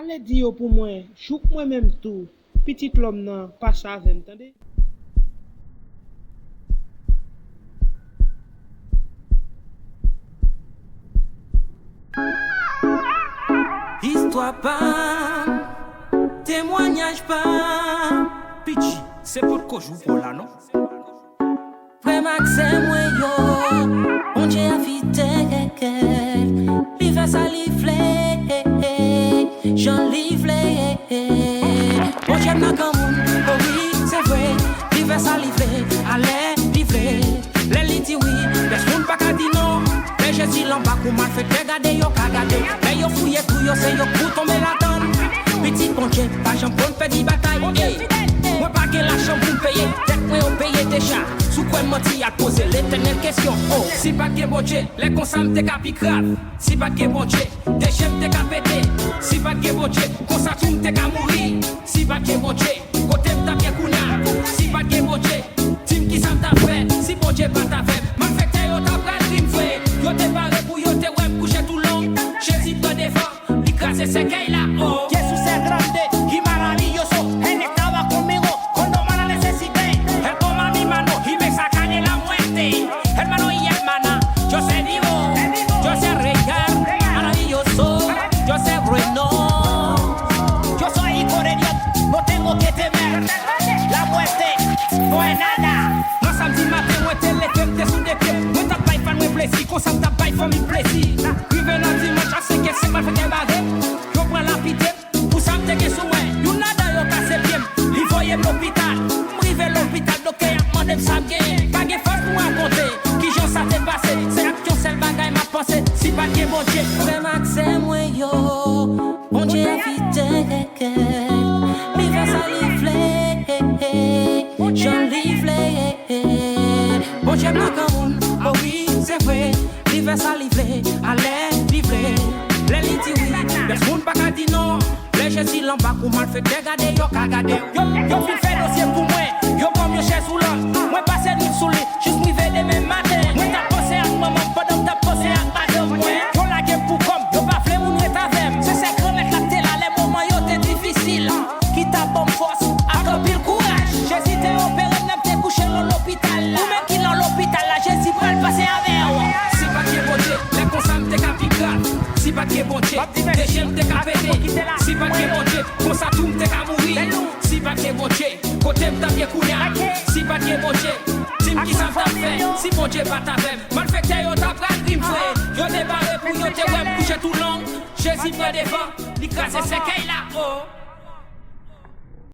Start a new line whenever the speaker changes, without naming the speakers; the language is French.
allez dire pour moi, chouk moi-même tout, petit l'homme nan, pas ça avec m'entendez?
Histoire pas, témoignage pas, Pichi, c'est pour que je joue là, non? Frère Maxime, yo, on Dieu a fité, il fait ça, j'en livre, on Dieu n'a qu'un monde, oh oui, c'est vrai, il fait ça, allez, livrer, les liti, oui, les monde pas qu'à dire non. Je suis l'embarque ou mal fait regarder yo kagade. Mais yo fouille tout yo c'est yo pour tomber la donne. Petit ponche, pas jambe pour faire des batailles. Moi pas que la chambre pour payer. Tête moi on paye déjà. Sous quoi menti à poser l'éternelle question. Oh, si pas que bon Dieu, les consommes t'es capi grave. Si pas que bon Dieu, tes chefs t'es cap pété. Si pas que bon Dieu, consatum t'es cap mourir. Si pas que bon Dieu, côté t'as bien kouna. Si pas que bon Dieu, team qui s'en t'a fait. Si bon Dieu pas t'a fait, mal fait que yo t'a pris dream frère. Yo te paré pour yo te web coucher tout long. Jésus te défend, l'écraser c'est qu'elle là. Oh, Jésus c'est grande, qui maravilloso. Elle estaba conmigo cuando más la necesité. Elle toma mi mano y me saca de la muerte. Hermano y hermana, yo sé vivo, yo sé regar, maravilloso, yo sé bueno. Yo soy hijo de Dios, no tengo que temer. La muerte no es nada. No samedi matin, moi te lever, te sous des pieds. Si qu'on s'en tape pas, il faut m'y plaisir. Rive la dimanche, à 5 et 5 mal fait qu'un baguette. Je prends la pité, pour ça me t'es sous moi. Y'en a d'ailleurs cassé bien. Il voyait l'hôpital. Rive l'hôpital, donc il y a demandé de s'abguer. Pas de force pour raconter. Qui j'en ça t'est passé. C'est action, c'est le bagaille, ma pensée. Si pas de bon Dieu. Frère Maxime, moi yo. Bon Dieu, évite quelqu'un. Livre ça, livre. J'en livre. Bon Dieu, ma camoune. Oh oui. C'est vrai, livre ça livrer, allez livrer. Les liti oui, les monde pas qu'à dire non. Les gens si l'embarque ou mal fait regarder yo kagade. Yo fin fait dossier pour moi, yo comme yo chez sous l'homme. Moi passer nuit sous lit, juste m'y de même matin. Moi t'as pensé à maman, pendant t'as pensé à madame. Yo la gueule pour comme, yo pas flemme ou nous est avec. C'est ça que mec la télé, les moments yo t'es difficile. Qui t'a bonne force, accomplir le courage. Jésus t'es opéré, même t'es couché dans l'hôpital. Ou même qui dans l'hôpital, là Jésus va le passer avec. Si pas que bon Dieu, les consommes t'es capi grave. Si pas que bon Dieu, tes chaînes t'es cap pété. Si pas que bon Dieu, consatum t'es cap mourir. Si pas que bon Dieu, côté t'as bien kounya. Si pas que bon Dieu, team qui s'en t'a fait. Si bon Dieu pas t'a fait, mal fait que yo t'a pris dream frère. Yo débarré pour yo te web coucher tout long. Jésus me défend, l'écraser c'est qu'elle là. Oh.